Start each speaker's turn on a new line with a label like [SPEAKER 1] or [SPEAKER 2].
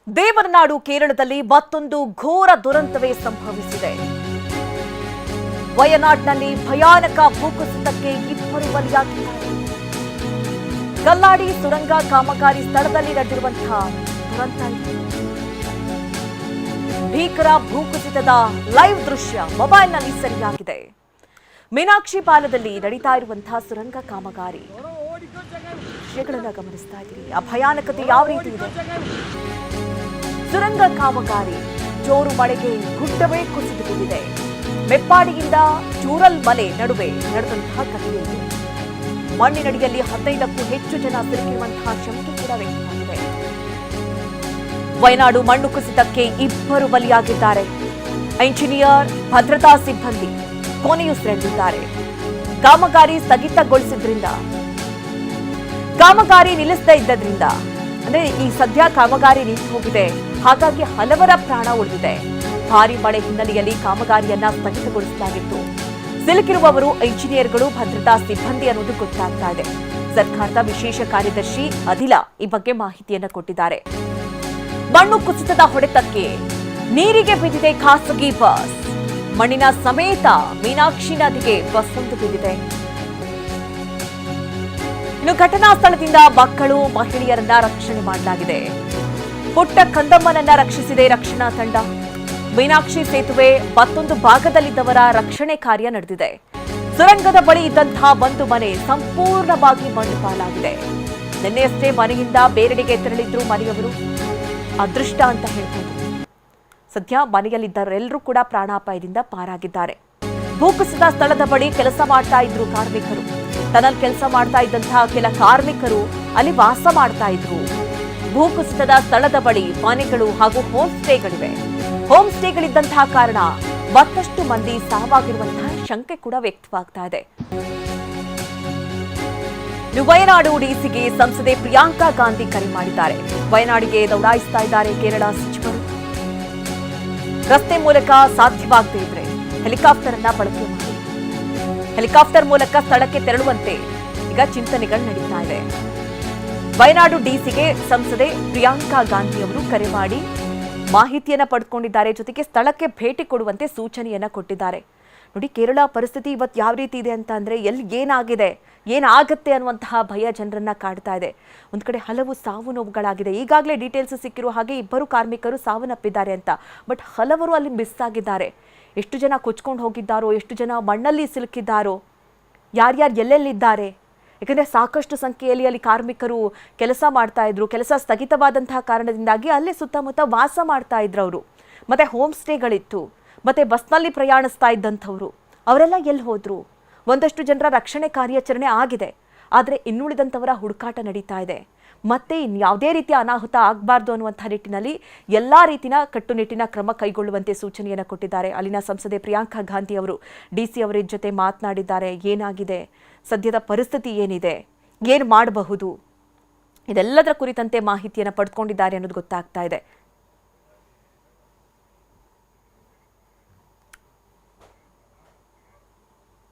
[SPEAKER 1] ದೇವರನಾಡು ಕೇರಳದಲ್ಲಿ ಮತ್ತೊಂದು ಘೋರ ದುರಂತವೇ ಸಂಭವಿಸಿದೆ. ವಯನಾಡ್ನಲ್ಲಿ ಭಯಾನಕ ಭೂಕುಸಿತಕ್ಕೆ ಇಬ್ಬರು ಬಲಿಯಾಗಿದ್ದಾರೆ. ಕಲ್ಲಾಡಿ ಸುರಂಗ ಕಾಮಗಾರಿ ಸ್ಥಳದಲ್ಲಿ ನಡೆದಿರುವಂತಹ ದುರಂತ ಇದು. ಭೀಕರ ಭೂಕುಸಿತದ ಲೈವ್ ದೃಶ್ಯ ಮೊಬೈಲ್ನಲ್ಲಿ ಸೆರೆಯಾಗಿದೆ. ಮೀನಾಕ್ಷಿ ಪಾಲದಲ್ಲಿ ನಡೀತಾ ಇರುವಂತಹ ಸುರಂಗ ಕಾಮಗಾರಿ ದೃಶ್ಯಗಳನ್ನ ಗಮನಿಸ್ತಾ ಇದ್ದೀರಿ. ಆ ಭಯಾನಕತೆ ಯಾವ ರೀತಿ ಇದೆ? ಸುರಂಗ ಕಾಮಗಾರಿ ಜೋರು ಮಳೆಗೆ ಗುಡ್ಡವೇ ಕುಸಿದು ಬಿದ್ದಿದೆ. ಮೆಪ್ಪಾಡಿಯಿಂದ ಚೂರಲ್ ಮಲೆ ನಡುವೆ ನಡೆದಂತಹ ಘಟನೆ. ಮಣ್ಣಿನಡಿಯಲ್ಲಿ 15ಕ್ಕೂ ಹೆಚ್ಚು ಜನ ಸಿಲುಕಿರುವಂತಹ ಶಂಕೆ ಕೂಡ ವ್ಯಕ್ತವಾಗಿದೆ. ವಯನಾಡು ಮಣ್ಣು ಕುಸಿತಕ್ಕೆ ಇಬ್ಬರು ಬಲಿಯಾಗಿದ್ದಾರೆ. ಎಂಜಿನಿಯರ್, ಭದ್ರತಾ ಸಿಬ್ಬಂದಿ ಕೊನೆಯುಸಿರೆಳೆದಿದ್ದಾರೆ. ಕಾಮಗಾರಿ ಸ್ಥಗಿತಗೊಳಿಸಿದ್ರಿಂದ, ಕಾಮಗಾರಿ ನಿಲ್ಲಿಸದೇ ಇದ್ದರಿಂದ, ಅಂದ್ರೆ ಈ ಸದ್ಯ ಕಾಮಗಾರಿ ನಿಂತು ಹೋಗಿದೆ, ಹಾಗಾಗಿ ಹಲವರ ಪ್ರಾಣ ಉಳಿದಿದೆ. ಭಾರಿ ಮಳೆ ಹಿನ್ನೆಲೆಯಲ್ಲಿ ಕಾಮಗಾರಿಯನ್ನ ಸ್ಥಗಿತಗೊಳಿಸಲಾಗಿತ್ತು. ಸಿಲುಕಿರುವವರು ಎಂಜಿನಿಯರ್ಗಳು, ಭದ್ರತಾ ಸಿಬ್ಬಂದಿ ಅನ್ನೋದು ಗೊತ್ತಾಗ್ತಾ ಇದೆ. ಸರ್ಕಾರದ ವಿಶೇಷ ಕಾರ್ಯದರ್ಶಿ ಅದಿಲ ಈ ಬಗ್ಗೆ ಮಾಹಿತಿಯನ್ನ ಕೊಟ್ಟಿದ್ದಾರೆ. ಮಣ್ಣು ಕುಸಿತದ ಹೊಡೆತಕ್ಕೆ ನೀರಿಗೆ ಬಿದ್ದಿದೆ ಖಾಸಗಿ ಬಸ್. ಮಣ್ಣಿನ ಸಮೇತ ಮೀನಾಕ್ಷಿ ನದಿಗೆ ಬಸ್ ಒಂದು ಬಿದ್ದಿದೆ. ಇನ್ನು ಘಟನಾ ಸ್ಥಳದಿಂದ ಮಕ್ಕಳು, ಮಹಿಳೆಯರನ್ನ ರಕ್ಷಣೆ ಮಾಡಲಾಗಿದೆ. ಪುಟ್ಟ ಕಂದಮ್ಮನನ್ನ ರಕ್ಷಿಸಿದೆ ರಕ್ಷಣಾ ತಂಡ. ಮೀನಾಕ್ಷಿ ಸೇತುವೆ ಮತ್ತೊಂದು ಭಾಗದಲ್ಲಿದ್ದವರ ರಕ್ಷಣೆ ಕಾರ್ಯ ನಡೆದಿದೆ. ಸುರಂಗದ ಬಳಿ ಇದ್ದಂತಹ ಒಂದು ಮನೆ ಸಂಪೂರ್ಣವಾಗಿ ಮಣ್ಣು ಪಾಲಾಗಿದೆ. ನಿನ್ನೆಯಷ್ಟೇ ಮನೆಯಿಂದ ಬೇರೆಡೆಗೆ ತೆರಳಿದ್ರು ಮನೆಯವರು. ಅದೃಷ್ಟ ಅಂತ ಹೇಳ್ಬೋದು. ಸದ್ಯ ಮನೆಯಲ್ಲಿದ್ದವರೆಲ್ಲರೂ ಕೂಡ ಪ್ರಾಣಾಪಾಯದಿಂದ ಪಾರಾಗಿದ್ದಾರೆ. ಭೂಕುಸಿತ ಸ್ಥಳದ ಬಳಿ ಕೆಲಸ ಮಾಡ್ತಾ ಇದ್ರು ಕಾರ್ಮಿಕರು. ಟನಲ್ ಕೆಲಸ ಮಾಡ್ತಾ ಇದ್ದಂತಹ ಕೆಲ ಕಾರ್ಮಿಕರು ಅಲ್ಲಿ ವಾಸ ಮಾಡ್ತಾ ಇದ್ರು. ಭೂಕುಸಿತದ ಸ್ಥಳದ ಬಳಿ ಮನೆಗಳು ಹಾಗೂ ಹೋಮ್ ಸ್ಟೇಗಳಿವೆ. ಹೋಮ್ ಸ್ಟೇಗಳಿದ್ದಂತಹ ಕಾರಣ ಮತ್ತಷ್ಟು ಮಂದಿ ಸಾವಾಗಿರುವಂತಹ ಶಂಕೆ ಕೂಡ ವ್ಯಕ್ತವಾಗ್ತಾ ಇದೆ. ವಯನಾಡು ಡಿಸಿಗೆ ಸಂಸದೆ ಪ್ರಿಯಾಂಕಾ ಗಾಂಧಿ ಕರೆ ಮಾಡಿದ್ದಾರೆ. ವಯನಾಡಿಗೆ ದೌಡಾಯಿಸ್ತಾ ಇದ್ದಾರೆ ಕೇರಳ ಸಚಿವರು. ರಸ್ತೆ ಮೂಲಕ ಸಾಧ್ಯವಾಗದೇ ಇದ್ರೆ ಹೆಲಿಕಾಪ್ಟರ್ ಅನ್ನ ಬಳಕೆ ಮಾಡಿ ಹೆಲಿಕಾಪ್ಟರ್ ಮೂಲಕ ಸ್ಥಳಕ್ಕೆ ತೆರಳುವಂತೆ ಈಗ ಚಿಂತನೆಗಳು ನಡೀತಾ ಇದೆ. ವಯನಾಡು ಡಿಸಿಗೆ ಸಂಸದೆ ಪ್ರಿಯಾಂಕಾ ಗಾಂಧಿ ಅವರು ಕರೆ ಮಾಡಿ ಮಾಹಿತಿಯನ್ನ ಪಡೆದುಕೊಂಡಿದ್ದಾರೆ. ಜೊತೆಗೆ ಸ್ಥಳಕ್ಕೆ ಭೇಟಿ ಕೊಡುವಂತೆ ಸೂಚನೆಯನ್ನ ಕೊಟ್ಟಿದ್ದಾರೆ. ನೋಡಿ, ಕೇರಳ ಪರಿಸ್ಥಿತಿ ಇವತ್ತು ಯಾವ ರೀತಿ ಇದೆ ಅಂತ ಅಂದ್ರೆ ಎಲ್ಲಿ ಏನಾಗಿದೆ, ಏನಾಗತ್ತೆ ಅನ್ನುವಂತಹ ಭಯ ಜನರನ್ನ ಕಾಡ್ತಾ ಇದೆ. ಒಂದ್ ಕಡೆ ಹಲವು ಸಾವು ನೋವುಗಳಾಗಿದೆ. ಈಗಾಗಲೇ ಡೀಟೇಲ್ಸ್ ಸಿಕ್ಕಿರುವ ಹಾಗೆ ಇಬ್ಬರು ಕಾರ್ಮಿಕರು ಸಾವನ್ನಪ್ಪಿದ್ದಾರೆ ಅಂತ. ಬಟ್ ಹಲವರು ಅಲ್ಲಿ ಮಿಸ್ ಆಗಿದ್ದಾರೆ. ಎಷ್ಟು ಜನ ಕೊಚ್ಕೊಂಡು ಹೋಗಿದ್ದಾರೋ, ಎಷ್ಟು ಜನ ಮಣ್ಣಲ್ಲಿ ಸಿಲುಕಿದ್ದಾರೋ, ಯಾರ್ಯಾರು ಎಲ್ಲೆಲ್ಲಿದ್ದಾರೆ. ಯಾಕಂದ್ರೆ ಸಾಕಷ್ಟು ಸಂಖ್ಯೆಯಲ್ಲಿ ಅಲ್ಲಿ ಕಾರ್ಮಿಕರು ಕೆಲಸ ಮಾಡ್ತಾ ಇದ್ರು. ಕೆಲಸ ಸ್ಥಗಿತವಾದಂತಹ ಕಾರಣದಿಂದಾಗಿ ಅಲ್ಲೇ ಸುತ್ತಮುತ್ತ ವಾಸ ಮಾಡ್ತಾ ಇದ್ರು ಅವರು. ಮತ್ತೆ ಹೋಮ್ ಸ್ಟೇಗಳಿತ್ತು. ಮತ್ತೆ ಬಸ್ನಲ್ಲಿ ಪ್ರಯಾಣಿಸ್ತಾ ಇದ್ದಂಥವ್ರು ಅವರೆಲ್ಲ ಎಲ್ಲಿ ಹೋದ್ರು? ಒಂದಷ್ಟು ಜನರ ರಕ್ಷಣೆ ಕಾರ್ಯಾಚರಣೆ ಆಗಿದೆ. ಆದರೆ ಇನ್ನುಳಿದಂಥವರ ಹುಡುಕಾಟ ನಡೀತಾ ಇದೆ. ಮತ್ತೆ ಇನ್ಯಾವುದೇ ರೀತಿಯ ಅನಾಹುತ ಆಗಬಾರ್ದು ಅನ್ನುವಂಥ ನಿಟ್ಟಿನಲ್ಲಿ ಎಲ್ಲಾ ರೀತಿಯ ಕಟ್ಟುನಿಟ್ಟಿನ ಕ್ರಮ ಕೈಗೊಳ್ಳುವಂತೆ ಸೂಚನೆಯನ್ನು ಕೊಟ್ಟಿದ್ದಾರೆ. ಅಲ್ಲಿನ ಸಂಸದೆ ಪ್ರಿಯಾಂಕಾ ಗಾಂಧಿ ಅವರು ಡಿಸಿ ಅವರ ಜೊತೆ ಮಾತನಾಡಿದ್ದಾರೆ. ಏನಾಗಿದೆ, ಸದ್ಯದ ಪರಿಸ್ಥಿತಿ ಏನಿದೆ, ಏನು ಮಾಡಬಹುದು, ಇದೆಲ್ಲದರ ಕುರಿತಂತೆ ಮಾಹಿತಿಯನ್ನು ಪಡೆದುಕೊಂಡಿದ್ದಾರೆ ಅನ್ನೋದು ಗೊತ್ತಾಗ್ತಾ ಇದೆ.